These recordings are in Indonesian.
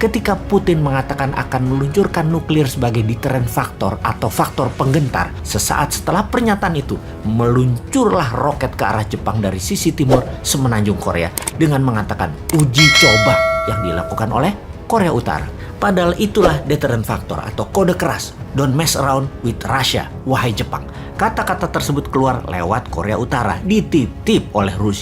Ketika Putin mengatakan akan meluncurkan nuklir sebagai deterrent factor atau faktor penggentar, sesaat setelah pernyataan itu, meluncurlah roket ke arah Jepang dari sisi timur semenanjung Korea dengan mengatakan uji coba yang dilakukan oleh Korea Utara. Padahal itulah deterrent factor atau kode keras, don't mess around with Russia, wahai Jepang. Kata-kata tersebut keluar lewat Korea Utara, dititip oleh Rusia.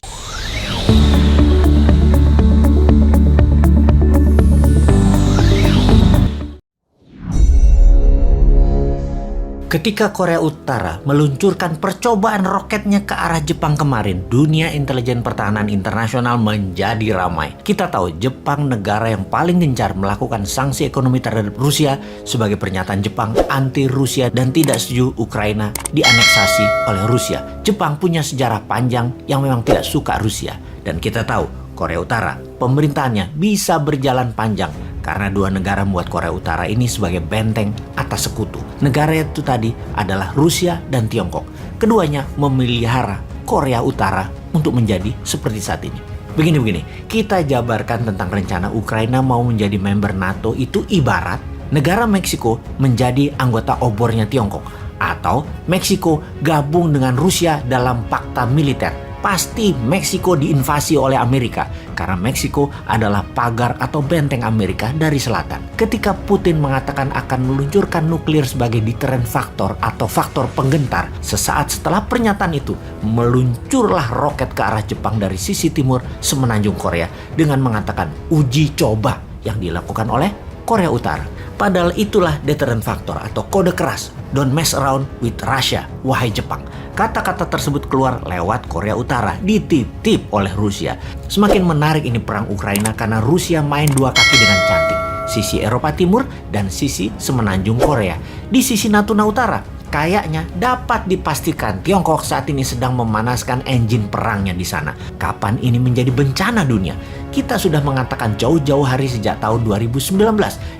Ketika Korea Utara meluncurkan percobaan roketnya ke arah Jepang kemarin, dunia intelijen pertahanan internasional menjadi ramai. Kita tahu Jepang negara yang paling gencar melakukan sanksi ekonomi terhadap Rusia sebagai pernyataan Jepang anti Rusia dan tidak setuju Ukraina dianeksasi oleh Rusia. Jepang punya sejarah panjang yang memang tidak suka Rusia. Dan kita tahu Korea Utara, pemerintahannya bisa berjalan panjang karena dua negara membuat Korea Utara ini sebagai benteng atas sekutu. Negara itu tadi adalah Rusia dan Tiongkok. Keduanya memelihara Korea Utara untuk menjadi seperti saat ini. Begini, kita jabarkan tentang rencana Ukraina mau menjadi member NATO itu ibarat negara Meksiko menjadi anggota obornya Tiongkok. Atau Meksiko gabung dengan Rusia dalam fakta militer. Pasti Meksiko diinvasi oleh Amerika karena Meksiko adalah pagar atau benteng Amerika dari selatan. Ketika Putin mengatakan akan meluncurkan nuklir sebagai deterrent factor atau faktor penggentar, sesaat setelah pernyataan itu, meluncurlah roket ke arah Jepang dari sisi timur semenanjung Korea dengan mengatakan uji coba yang dilakukan oleh Korea Utara. Padahal itulah deterrent factor atau kode keras, don't mess around with Russia, wahai Jepang. Kata-kata tersebut keluar lewat Korea Utara, dititip oleh Rusia. Semakin menarik ini perang Ukraina karena Rusia main dua kaki dengan cantik. Sisi Eropa Timur dan sisi semenanjung Korea. Di sisi Natuna Utara, kayaknya dapat dipastikan Tiongkok saat ini sedang memanaskan engine perangnya di sana. Kapan ini menjadi bencana dunia? Kita sudah mengatakan jauh-jauh hari sejak tahun 2019,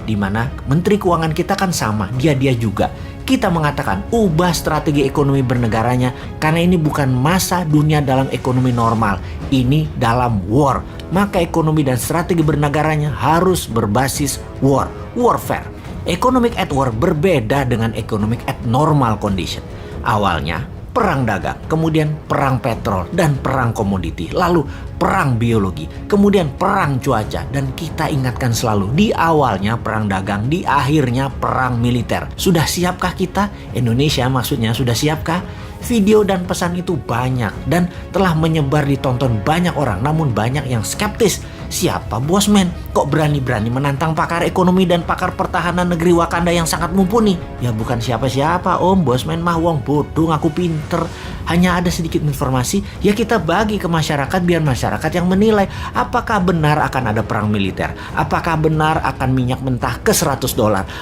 di mana Menteri Keuangan kita kan sama, dia juga. Kita mengatakan ubah strategi ekonomi bernegaranya karena ini bukan masa dunia dalam ekonomi normal. Ini dalam war. Maka ekonomi dan strategi bernegaranya harus berbasis war, warfare. Economic at war berbeda dengan economic at normal condition. Awalnya perang dagang, kemudian perang petrol dan perang komoditi, lalu perang biologi, kemudian perang cuaca. Dan kita ingatkan selalu, di awalnya perang dagang, di akhirnya perang militer. Sudah siapkah kita? Indonesia maksudnya, sudah siapkah? Video dan pesan itu banyak dan telah menyebar ditonton banyak orang, namun banyak yang skeptis. Siapa Bosman? Kok berani-berani menantang pakar ekonomi dan pakar pertahanan negeri Wakanda yang sangat mumpuni? Ya bukan siapa-siapa om, Bosman mah wong bodoh ngaku pinter. Hanya ada sedikit informasi, ya kita bagi ke masyarakat biar masyarakat yang menilai apakah benar akan ada perang militer, apakah benar akan minyak mentah ke $100,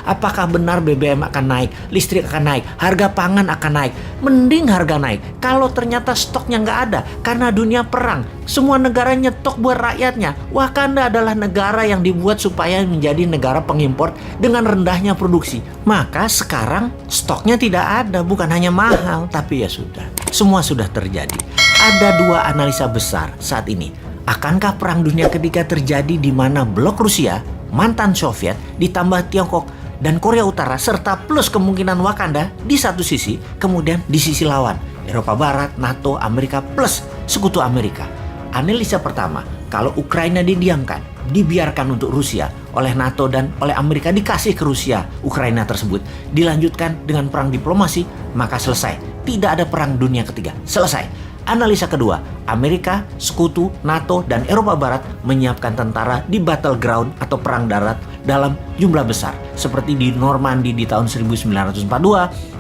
apakah benar BBM akan naik, listrik akan naik, harga pangan akan naik. Mending harga naik kalau ternyata stoknya nggak ada karena dunia perang. Semua negara nyetok buat rakyatnya. Wakanda adalah negara yang dibuat supaya menjadi negara pengimpor dengan rendahnya produksi. Maka sekarang stoknya tidak ada, bukan hanya mahal, tapi ya sudah. Semua sudah terjadi. Ada dua analisa besar saat ini. Akankah perang dunia ketiga terjadi di mana blok Rusia, mantan Soviet, ditambah Tiongkok dan Korea Utara serta plus kemungkinan Wakanda di satu sisi, kemudian di sisi lawan Eropa Barat, NATO, Amerika plus sekutu Amerika. Analisa pertama, kalau Ukraina didiamkan, dibiarkan untuk Rusia oleh NATO dan oleh Amerika, dikasih ke Rusia Ukraina tersebut, dilanjutkan dengan perang diplomasi, maka selesai. Tidak ada perang dunia ketiga, selesai. Analisa kedua, Amerika, sekutu, NATO, dan Eropa Barat menyiapkan tentara di battleground atau perang darat dalam jumlah besar. Seperti di Normandy di tahun 1942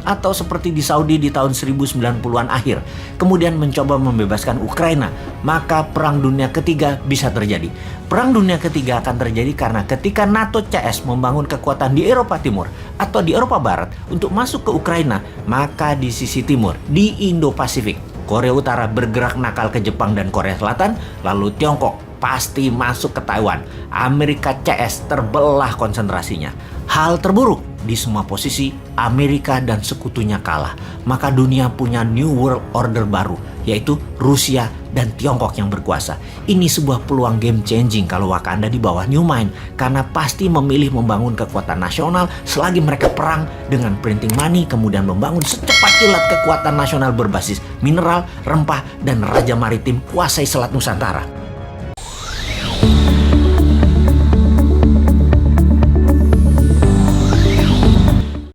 atau seperti di Saudi di tahun 1090-an akhir. Kemudian mencoba membebaskan Ukraina. Maka perang dunia ketiga bisa terjadi. Perang dunia ketiga akan terjadi karena ketika NATO CS membangun kekuatan di Eropa Timur atau di Eropa Barat untuk masuk ke Ukraina, maka di sisi timur, di Indo-Pasifik, Korea Utara bergerak nakal ke Jepang dan Korea Selatan, lalu Tiongkok pasti masuk ke Taiwan. Amerika CS terbelah konsentrasinya. Hal terburuk, di semua posisi Amerika dan sekutunya kalah. Maka dunia punya New World Order baru, yaitu Rusia dan Tiongkok yang berkuasa. Ini sebuah peluang game changing kalau Wakanda di bawah New Mind, karena pasti memilih membangun kekuatan nasional selagi mereka perang dengan printing money, kemudian membangun secepat kilat kekuatan nasional berbasis mineral, rempah, dan raja maritim kuasai Selat Nusantara.